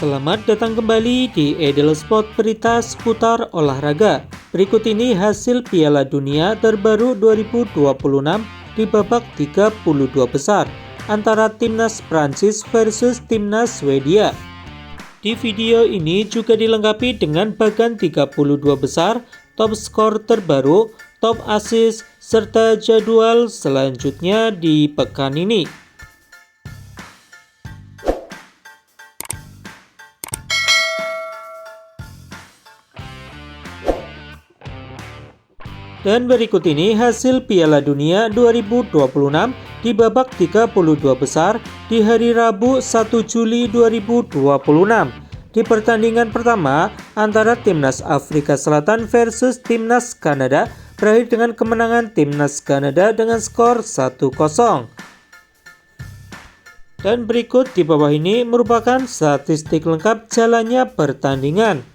Selamat datang kembali di Edel Sport, berita seputar olahraga. Berikut ini hasil Piala Dunia terbaru 2026 di babak 32 besar antara timnas Prancis versus timnas Swedia. Di video ini juga dilengkapi dengan bagan 32 besar, top skor terbaru, top assist, serta jadwal selanjutnya di pekan ini. Dan berikut ini hasil Piala Dunia 2026 di babak 32 besar di hari Rabu 1 Juli 2026. Di pertandingan pertama antara timnas Afrika Selatan versus timnas Kanada berakhir dengan kemenangan timnas Kanada dengan skor 1-0. Dan berikut di bawah ini merupakan statistik lengkap jalannya pertandingan.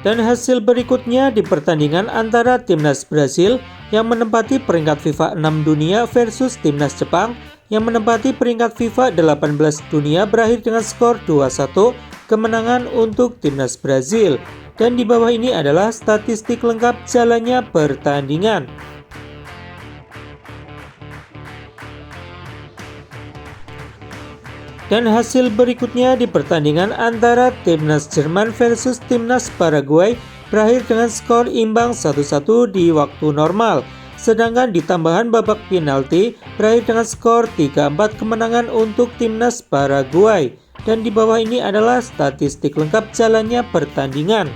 Dan hasil berikutnya di pertandingan antara timnas Brasil yang menempati peringkat FIFA 6 dunia versus timnas Jepang yang menempati peringkat FIFA 18 dunia berakhir dengan skor 2-1 kemenangan untuk timnas Brasil. Dan di bawah ini adalah statistik lengkap jalannya pertandingan. Dan hasil berikutnya di pertandingan antara timnas Jerman versus timnas Paraguay berakhir dengan skor imbang 1-1 di waktu normal. Sedangkan di tambahan babak penalti berakhir dengan skor 3-4 kemenangan untuk timnas Paraguay. Dan di bawah ini adalah statistik lengkap jalannya pertandingan.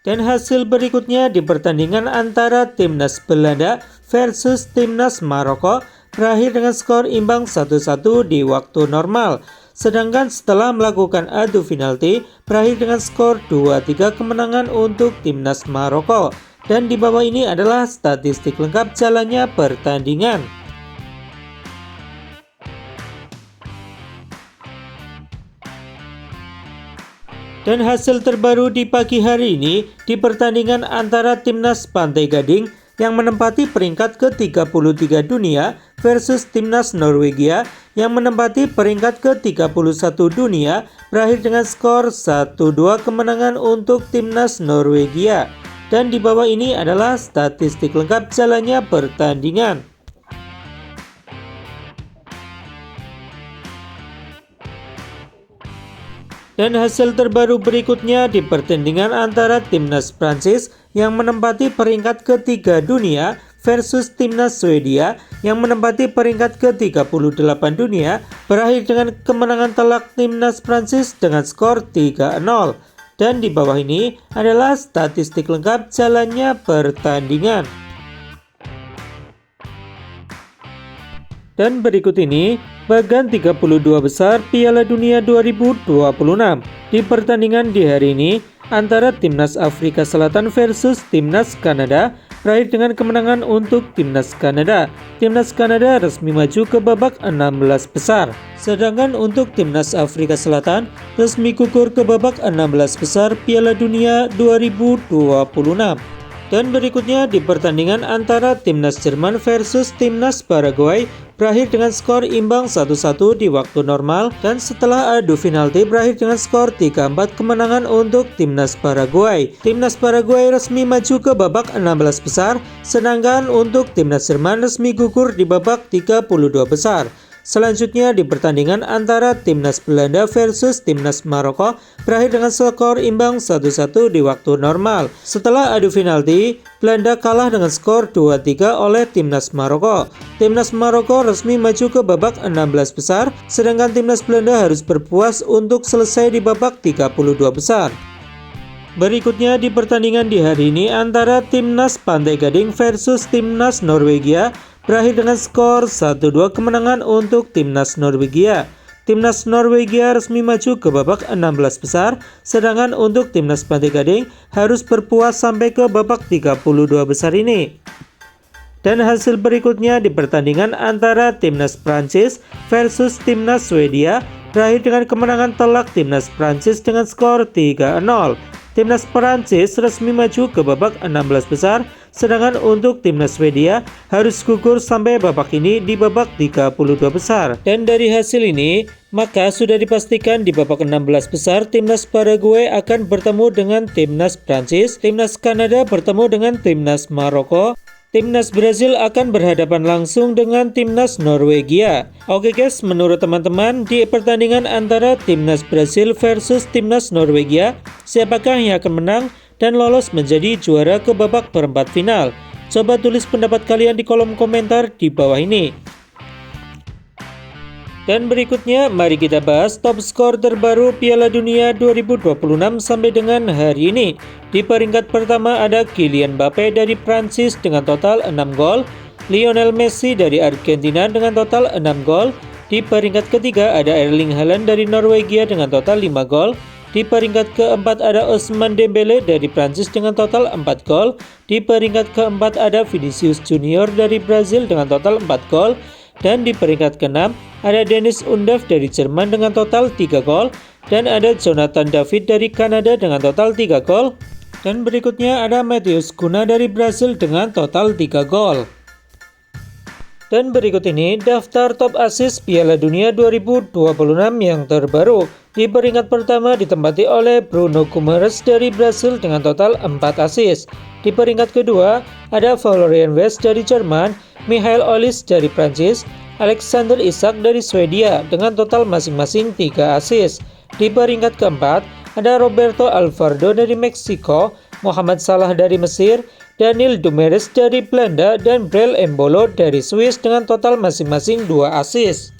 Dan hasil berikutnya di pertandingan antara timnas Belanda versus timnas Maroko berakhir dengan skor imbang 1-1 di waktu normal. Sedangkan setelah melakukan adu penalti berakhir dengan skor 2-3 kemenangan untuk timnas Maroko. Dan di bawah ini adalah statistik lengkap jalannya pertandingan. Dan hasil terbaru di pagi hari ini di pertandingan antara timnas Pantai Gading yang menempati peringkat ke-33 dunia versus timnas Norwegia yang menempati peringkat ke-31 dunia berakhir dengan skor 1-2 kemenangan untuk timnas Norwegia. Dan di bawah ini adalah statistik lengkap jalannya pertandingan. Dan hasil terbaru berikutnya di pertandingan antara timnas Prancis yang menempati peringkat ke-3 dunia versus timnas Swedia yang menempati peringkat ke-38 dunia berakhir dengan kemenangan telak timnas Prancis dengan skor 3-0. Dan di bawah ini adalah statistik lengkap jalannya pertandingan. Dan berikut ini bagan 32 besar Piala Dunia 2026 di pertandingan di hari ini antara timnas Afrika Selatan versus timnas Kanada berakhir dengan kemenangan untuk timnas Kanada. Timnas Kanada resmi maju ke babak 16 besar. Sedangkan untuk timnas Afrika Selatan resmi gugur ke babak 16 besar Piala Dunia 2026. Dan berikutnya di pertandingan antara timnas Jerman versus timnas Paraguay berakhir dengan skor imbang 1-1 di waktu normal. Dan setelah adu penalti berakhir dengan skor 3-4 kemenangan untuk timnas Paraguay. Timnas Paraguay resmi maju ke babak 16 besar, sedangkan untuk timnas Jerman resmi gugur di babak 32 besar. Selanjutnya di pertandingan antara timnas Belanda versus timnas Maroko berakhir dengan skor imbang 1-1 di waktu normal. Setelah adu penalti, Belanda kalah dengan skor 2-3 oleh timnas Maroko. Timnas Maroko resmi maju ke babak 16 besar, sedangkan timnas Belanda harus berpuas untuk selesai di babak 32 besar. Berikutnya di pertandingan di hari ini antara timnas Pantai Gading versus timnas Norwegia berakhir dengan skor 1-2 kemenangan untuk timnas Norwegia. Timnas Norwegia resmi maju ke babak 16 besar, sedangkan untuk timnas Pantai Gading harus berpuas sampai ke babak 32 besar ini. Dan hasil berikutnya di pertandingan antara timnas Prancis versus timnas Swedia berakhir dengan kemenangan telak timnas Prancis dengan skor 3-0. Timnas Prancis resmi maju ke babak 16 besar, sedangkan untuk timnas Swedia harus gugur sampai babak ini di babak 32 besar. Dan dari hasil ini, maka sudah dipastikan di babak 16 besar timnas Paraguay akan bertemu dengan timnas Prancis, timnas Kanada bertemu dengan timnas Maroko, timnas Brazil akan berhadapan langsung dengan timnas Norwegia. Oke guys, menurut teman-teman di pertandingan antara timnas Brazil versus timnas Norwegia, siapakah yang akan menang dan lolos menjadi juara ke babak perempat final? Coba tulis pendapat kalian di kolom komentar di bawah ini. Dan berikutnya mari kita bahas top skor terbaru Piala Dunia 2026 sampai dengan hari ini. Di peringkat pertama ada Kylian Mbappe dari Prancis dengan total 6 gol, Lionel Messi dari Argentina dengan total 6 gol. Di peringkat ketiga ada Erling Haaland dari Norwegia dengan total 5 gol. Di peringkat keempat ada Ousmane Dembele dari Prancis dengan total 4 gol. Di peringkat keempat ada Vinicius Junior dari Brazil dengan total 4 gol. Dan di peringkat ke-6 ada Dennis Undav dari Jerman dengan total 3 gol. Dan ada Jonathan David dari Kanada dengan total 3 gol. Dan berikutnya ada Matheus Cunha dari Brasil dengan total 3 gol. Dan berikut ini daftar top assist Piala Dunia 2026 yang terbaru. Di peringkat pertama ditempati oleh Bruno Guimaraes dari Brasil dengan total 4 assist. Di peringkat kedua ada Florian Wirtz dari Jerman, Michael Olise dari Prancis, Alexander Isak dari Swedia dengan total masing-masing 3 assist. Di peringkat keempat ada Roberto Alvarado dari Meksiko, Mohamed Salah dari Mesir, Daniel Dumfries dari Belanda, dan Breel Embolo dari Swiss dengan total masing-masing 2 assist.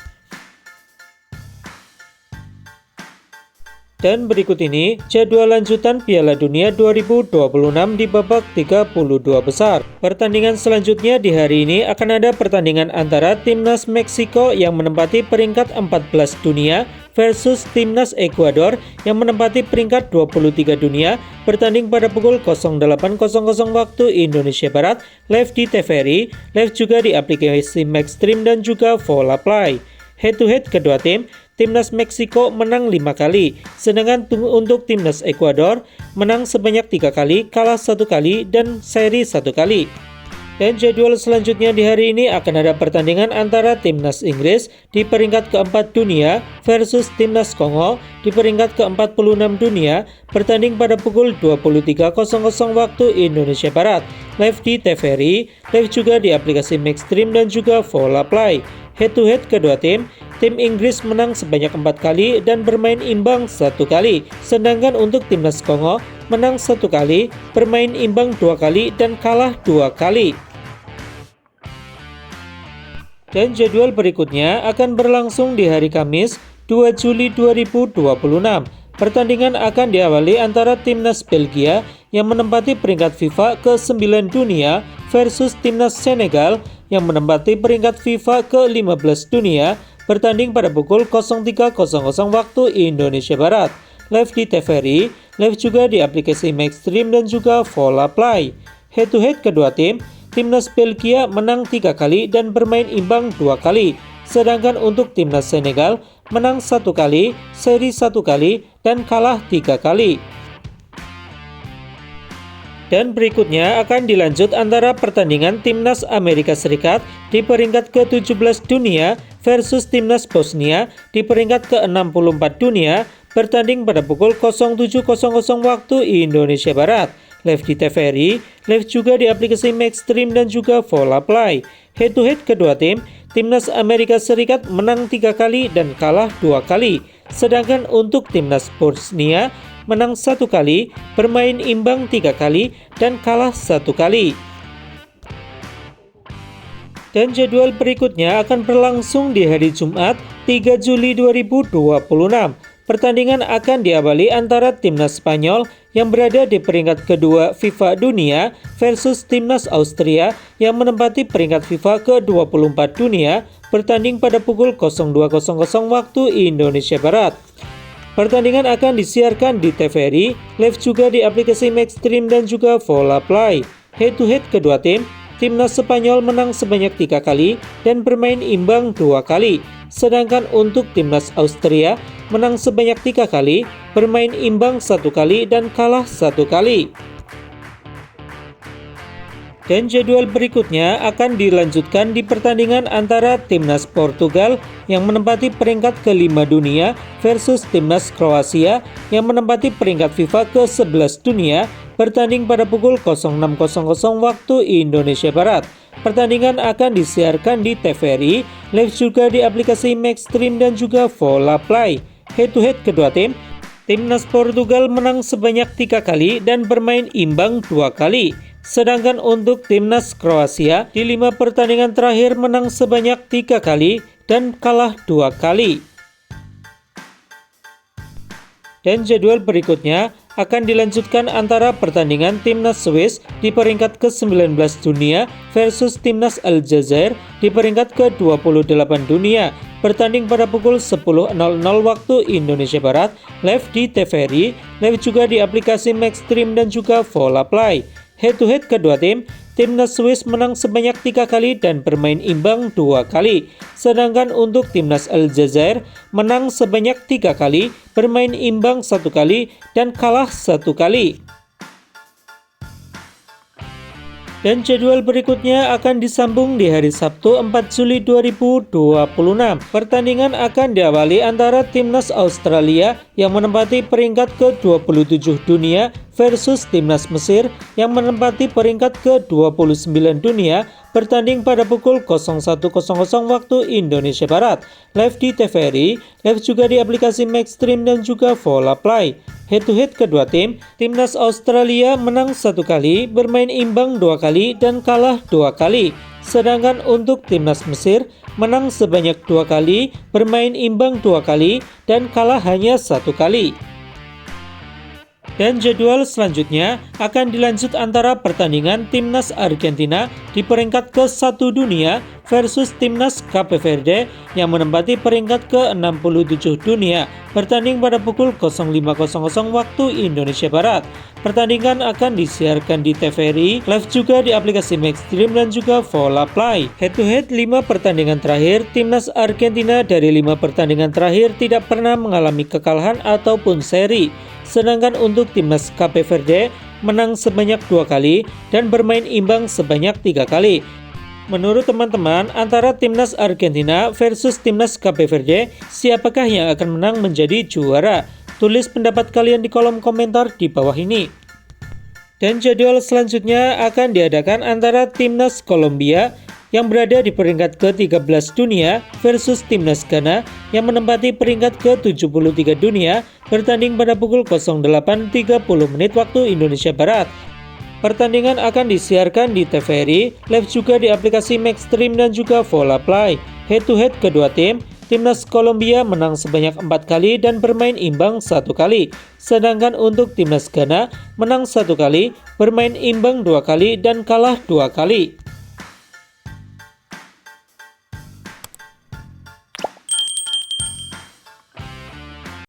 Dan berikut ini jadwal lanjutan Piala Dunia 2026 di babak 32 besar. Pertandingan selanjutnya di hari ini akan ada pertandingan antara timnas Meksiko yang menempati peringkat 14 dunia versus timnas Ekuador yang menempati peringkat 23 dunia, bertanding pada pukul 08.00 waktu Indonesia Barat, live di TVRI, live juga di aplikasi Maxstream dan juga Vola Play. Head to head kedua tim, timnas Meksiko menang 5 kali, sedangkan untuk timnas Ekuador menang sebanyak 3 kali, kalah 1 kali, dan seri 1 kali. Dan jadwal selanjutnya di hari ini akan ada pertandingan antara timnas Inggris di peringkat keempat dunia versus timnas Kongo di peringkat ke-46 dunia, bertanding pada pukul 23.00 waktu Indonesia Barat, live di TVRI, live juga di aplikasi Maxstream dan juga Vola Play. Head to head kedua tim Inggris menang sebanyak 4 kali dan bermain imbang 1 kali, sedangkan untuk timnas Kongo menang 1 kali, bermain imbang 2 kali, dan kalah 2 kali. Dan jadwal berikutnya akan berlangsung di hari Kamis 2 Juli 2026. Pertandingan akan diawali antara timnas Belgia yang menempati peringkat FIFA ke-9 dunia versus timnas Senegal yang menempati peringkat FIFA ke-15 dunia, bertanding pada pukul 03.00 waktu Indonesia Barat, live di TVRI, live juga di aplikasi Maxstream dan juga Vola Play. Head to head kedua tim, timnas Belgia menang 3 kali dan bermain imbang 2 kali, sedangkan untuk timnas Senegal menang 1 kali, seri 1 kali, dan kalah 3 kali. Dan berikutnya akan dilanjut antara pertandingan timnas Amerika Serikat di peringkat ke-17 dunia versus timnas Bosnia di peringkat ke-64 dunia, bertanding pada pukul 07.00 waktu Indonesia Barat, live di TVRI, live juga di aplikasi Maxstream dan juga Vola Play. Head to head kedua tim, timnas Amerika Serikat menang 3 kali dan kalah 2 kali, sedangkan untuk timnas Bosnia menang 1 kali, bermain imbang 3 kali, dan kalah 1 kali. Dan jadwal berikutnya akan berlangsung di hari Jumat 3 Juli 2026. Pertandingan akan diawali antara timnas Spanyol yang berada di peringkat kedua FIFA dunia versus timnas Austria yang menempati peringkat FIFA ke-24 dunia, bertanding pada pukul 02.00 waktu Indonesia Barat. Pertandingan akan disiarkan di TVRI, live juga di aplikasi Maxstream dan juga Vola Play. Head to head kedua tim, timnas Spanyol menang sebanyak 3 kali dan bermain imbang 2 kali, sedangkan untuk timnas Austria menang sebanyak 3 kali, bermain imbang 1 kali, dan kalah 1 kali. Dan jadwal berikutnya akan dilanjutkan di pertandingan antara Timnas Portugal yang menempati peringkat ke-5 dunia versus Timnas Kroasia yang menempati peringkat FIFA ke-11 dunia, bertanding pada pukul 06.00 waktu Indonesia Barat. Pertandingan akan disiarkan di TVRI, live juga di aplikasi Maxstream dan juga Vola Play. Head-to-head kedua tim, Timnas Portugal menang sebanyak 3 kali dan bermain imbang 2 kali. Sedangkan untuk Timnas Kroasia di 5 pertandingan terakhir menang sebanyak 3 kali dan kalah 2 kali. Dan jadwal berikutnya akan dilanjutkan antara pertandingan Timnas Swiss di peringkat ke-19 dunia versus Timnas Aljazair di peringkat ke-28 dunia, bertanding pada pukul 10.00 waktu Indonesia Barat, live di TVRI, live juga di aplikasi Maxstream dan juga Vola Play. Head-to-head kedua tim, Timnas Swiss menang sebanyak 3 kali dan bermain imbang 2 kali. Sedangkan untuk Timnas Aljazair menang sebanyak 3 kali, bermain imbang 1 kali, dan kalah 1 kali. Dan jadwal berikutnya akan disambung di hari Sabtu 4 Juli 2026. Pertandingan akan diawali antara Timnas Australia yang menempati peringkat ke-27 dunia versus Timnas Mesir yang menempati peringkat ke-29 dunia, bertanding pada pukul 01.00 waktu Indonesia Barat, live di TVRI, live juga di aplikasi Maxstream dan juga Vola Play. Head-to-head kedua tim, Timnas Australia menang 1 kali, bermain imbang 2 kali, dan kalah 2 kali. Sedangkan untuk Timnas Mesir menang sebanyak 2 kali, bermain imbang 2 kali, dan kalah hanya 1 kali. Dan jadwal selanjutnya akan dilanjut antara pertandingan Timnas Argentina di peringkat ke-1 dunia versus Timnas Cape Verde yang menempati peringkat ke-67 dunia, bertanding pada pukul 05.00 waktu Indonesia Barat. Pertandingan akan disiarkan di TVRI, live juga di aplikasi Maxstream dan juga Vola Play. Head-to-head 5 pertandingan terakhir, Timnas Argentina dari 5 pertandingan terakhir tidak pernah mengalami kekalahan ataupun seri. Sedangkan untuk Timnas Cape Verde menang sebanyak 2 kali dan bermain imbang sebanyak 3 kali. Menurut teman-teman, antara Timnas Argentina versus Timnas Cape Verde, siapakah yang akan menang menjadi juara? Tulis pendapat kalian di kolom komentar di bawah ini. Dan jadwal selanjutnya akan diadakan antara Timnas Kolombia yang berada di peringkat ke-13 dunia versus Timnas Ghana yang menempati peringkat ke-73 dunia, bertanding pada pukul 08.30 waktu Indonesia Barat. Pertandingan akan disiarkan di TVRI, live juga di aplikasi Maxstream dan juga Vola Play. Head-to-head kedua tim, Timnas Kolombia menang sebanyak 4 kali dan bermain imbang 1 kali. Sedangkan untuk Timnas Ghana menang 1 kali, bermain imbang 2 kali, dan kalah 2 kali.